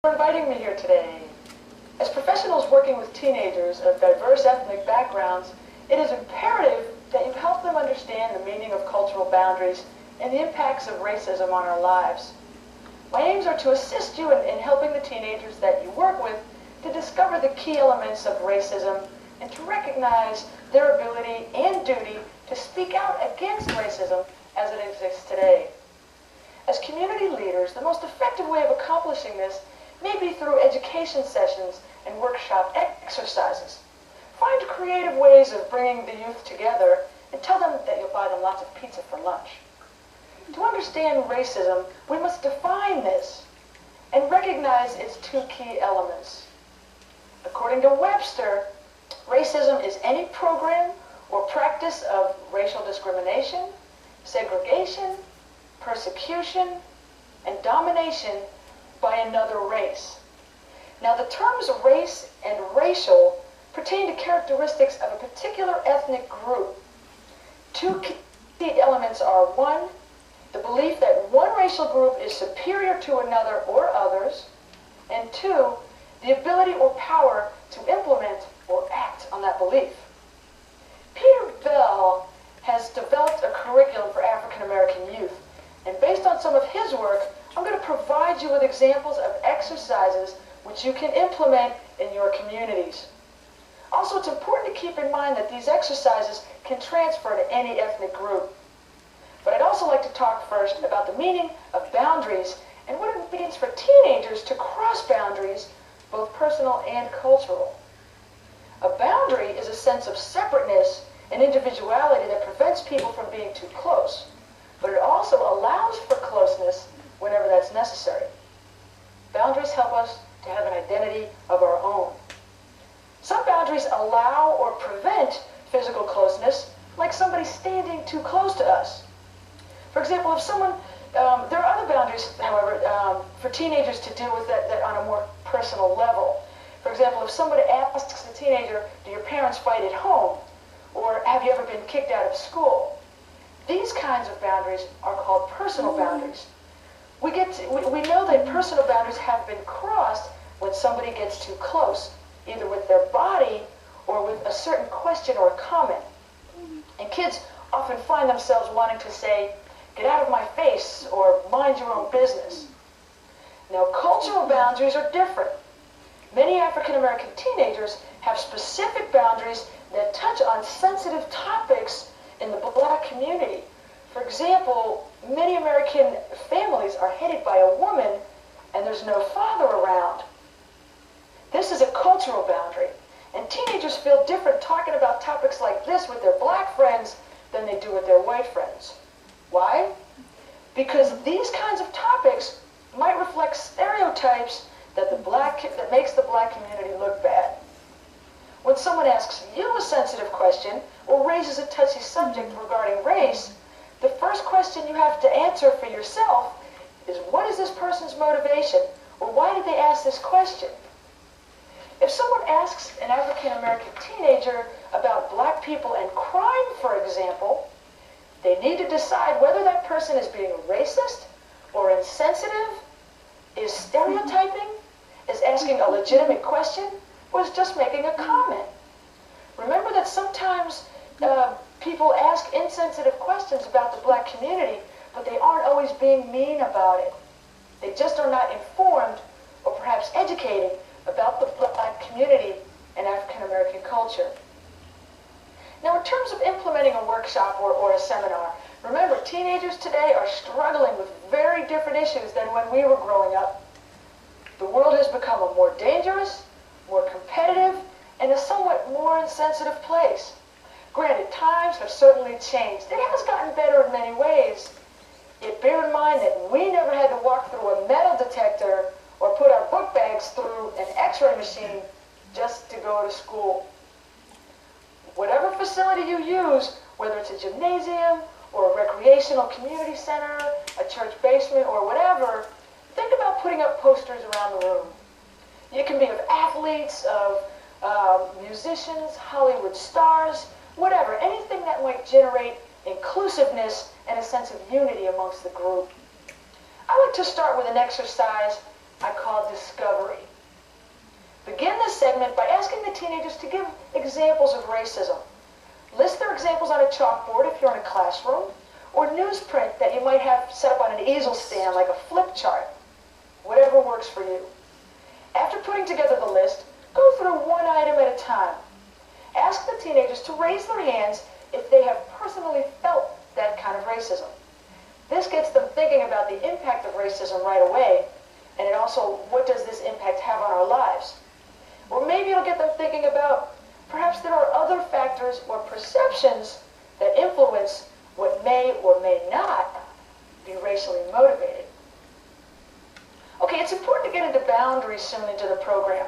for inviting me here today. As professionals working with teenagers of diverse ethnic backgrounds, it is imperative that you help them understand the meaning of cultural boundaries and the impacts of racism on our lives. My aims are to assist you in helping the teenagers that you work with to discover the key elements of racism and to recognize their ability and duty to speak out against racism as it exists today. As community leaders, the most effective way of accomplishing this may be through education sessions and workshop exercises. Find creative ways of bringing the youth together and tell them that you'll buy them lots of pizza for lunch. To understand racism, we must define this and recognize its two key elements. According to Webster, racism is any program or practice of racial discrimination, segregation, persecution, and domination by another race. Now, the terms race and racial pertain to characteristics of a particular ethnic group. Two key elements are: one, the belief that one racial group is superior to another or others, and two, the ability or power to implement or act on that belief. Peter Bell has developed a curriculum for African American youth, and based on some of his work, I'm going to provide you with examples of exercises which you can implement in your communities. Also, it's important to keep in mind that these exercises can transfer to any ethnic group. But I'd also like to talk first about the meaning of boundaries and what it means for teenagers to cross boundaries, both personal and cultural. A boundary is a sense of separateness and individuality that prevents people from being too close, but it also allows for closeness whenever that's necessary. Boundaries help us to have an identity of our own. Some boundaries allow or prevent physical closeness, like somebody standing too close to us. For example, if someone, there are other boundaries, however, for teenagers to deal with that on a more personal level. For example, if somebody asks the teenager, do your parents fight at home? Or have you ever been kicked out of school? These kinds of boundaries are called personal boundaries. We know that personal boundaries have been crossed when somebody gets too close, either with their body or with a certain question or a comment. And kids often find themselves wanting to say, get out of my face, or mind your own business. Now, cultural boundaries are different. Many African American teenagers have specific boundaries that touch on sensitive topics in the black community. For example, many American families are headed by a woman and there's no father around. This is a cultural boundary, and teenagers feel different talking about topics like this with their black friends than they do with their white friends. Why? Because these kinds of topics might reflect stereotypes that makes the black community look bad. When someone asks you a sensitive question or raises a touchy subject regarding race, the first question you have to answer for yourself is, what is this person's motivation? Or why did they ask this question? If someone asks an African American teenager about black people and crime, for example, they need to decide whether that person is being racist or insensitive, is stereotyping, is asking a legitimate question, or is just making a comment. Remember that sometimes people ask insensitive questions about the black community, but they aren't always being mean about it. They just are not informed or perhaps educated about the black community and African American culture. Now, in terms of implementing a workshop or a seminar, remember, teenagers today are struggling with very different issues than when we were growing up. The world has become a more dangerous, more competitive, and a somewhat more insensitive place. Granted, times have certainly changed. It has gotten better in many ways. Yet bear in mind that we never had to walk through a metal detector or put our book bags through an x-ray machine just to go to school. Whatever facility you use, whether it's a gymnasium or a recreational community center, a church basement, or whatever, think about putting up posters around the room. It can be of athletes, of musicians, Hollywood stars, whatever, anything that might generate inclusiveness and a sense of unity amongst the group. I like to start with an exercise I call Discover segment by asking the teenagers to give examples of racism. List their examples on a chalkboard if you're in a classroom, or newsprint that you might have set up on an easel stand like a flip chart. Whatever works for you. After putting together the list, go through one item at a time. Ask the teenagers to raise their hands if they have personally felt that kind of racism. This gets them thinking about the impact of racism right away, and it also, what does this impact have on our lives? Or maybe it'll get them thinking about perhaps there are other factors or perceptions that influence what may or may not be racially motivated. Okay, it's important to get into boundaries soon into the program.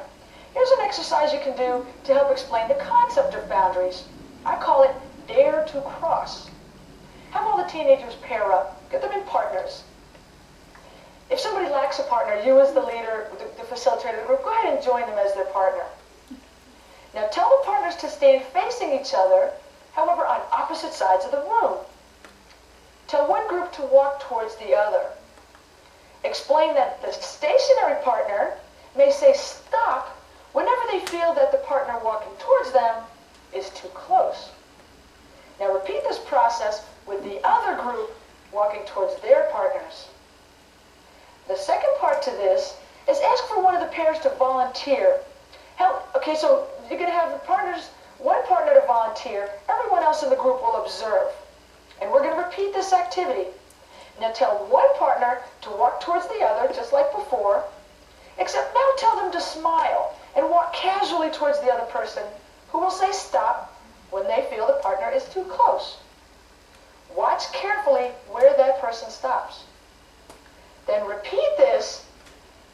Here's an exercise you can do to help explain the concept of boundaries. I call it Dare to Cross. Have all the teenagers pair up. Get them in partners. If somebody lacks a partner, you as the leader, the facilitator of the group, go ahead and join them as their partner. Now tell the partners to stand facing each other, however, on opposite sides of the room. Tell one group to walk towards the other. Explain that the stationary partner may say stop whenever they feel that the partner walking towards them is too close. Now repeat this process with the other group walking towards their partners. The second part to this is ask for one of the pairs to volunteer. Okay, so you're going to have the partners, one partner to volunteer, everyone else in the group will observe. And we're going to repeat this activity. Now tell one partner to walk towards the other, just like before, except now tell them to smile and walk casually towards the other person, who will say stop when they feel the partner is too close. Watch carefully where that person stops. Then repeat this,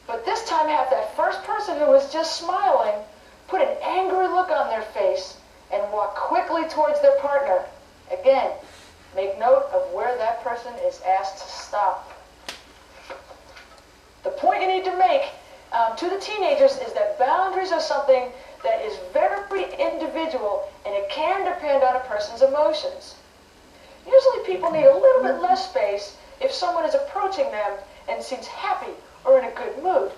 but this time have that first person who was just smiling put an angry look on their face and walk quickly towards their partner. Again, make note of where that person is asked to stop. The point you need to make to the teenagers is that boundaries are something that is very individual, and it can depend on a person's emotions. Usually people need a little bit less space if someone is approaching them and seems happy or in a good mood,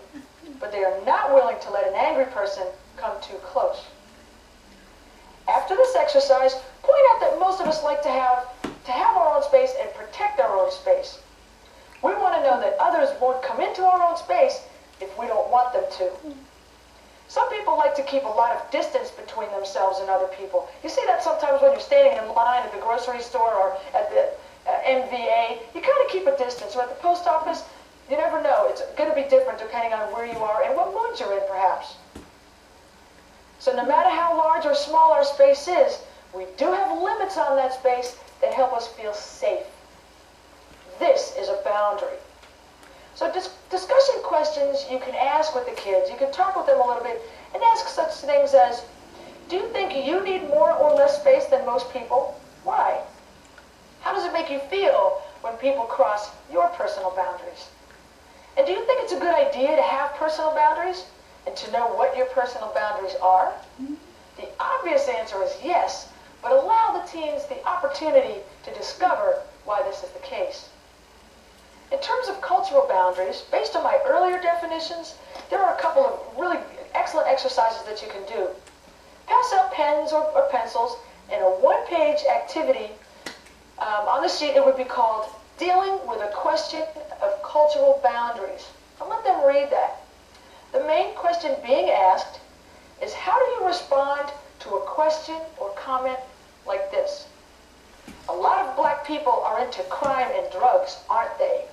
but they are not willing to let an angry person come too close. After this exercise, point out that most of us like to have our own space and protect our own space. We want to know that others won't come into our own space if we don't want them to. Some people like to keep a lot of distance between themselves and other people. You see that sometimes when you're standing in line at the grocery store or at the MVA. You kind of keep a distance. Or at the post office, you never know. It's going to be different depending on where you are and what mood you're in, perhaps. So no matter how large or small our space is, we do have limits on that space that help us feel safe. This is a boundary. So discussion questions you can ask with the kids. You can talk with them a little bit and ask such things as, do you think you need more or less space than most people? Why? How does it make you feel when people cross your personal boundaries? And do you think it's a good idea to have personal boundaries and to know what your personal boundaries are? The obvious answer is yes, but allow the teens the opportunity to discover why this is the case. In terms of cultural boundaries, based on my earlier definitions, there are a couple of really excellent exercises that you can do. Pass out pens or pencils in a one-page activity. On the sheet, it would be called Dealing with a Question of Cultural Boundaries. I'll let them read that. The main question being asked is, how do you respond to a question or comment like this? A lot of black people are into crime and drugs, aren't they?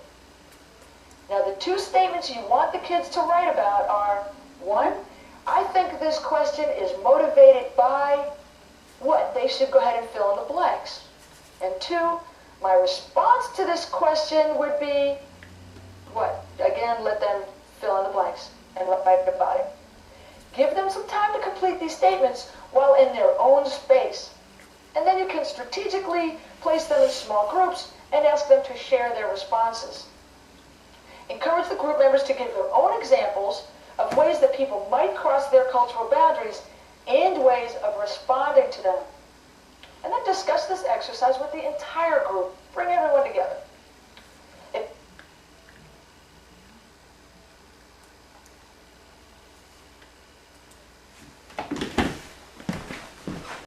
Now, the two statements you want the kids to write about are, one, I think this question is motivated by what? They should go ahead and fill in the blanks. And two, my response to this question would be what? Again, let them fill in the blanks and write about it. Give them some time to complete these statements while in their own space. And then you can strategically place them in small groups and ask them to share their responses. Encourage the group members to give their own examples of ways that people might cross their cultural boundaries and ways of responding to them. And then discuss this exercise with the entire group. Bring everyone together.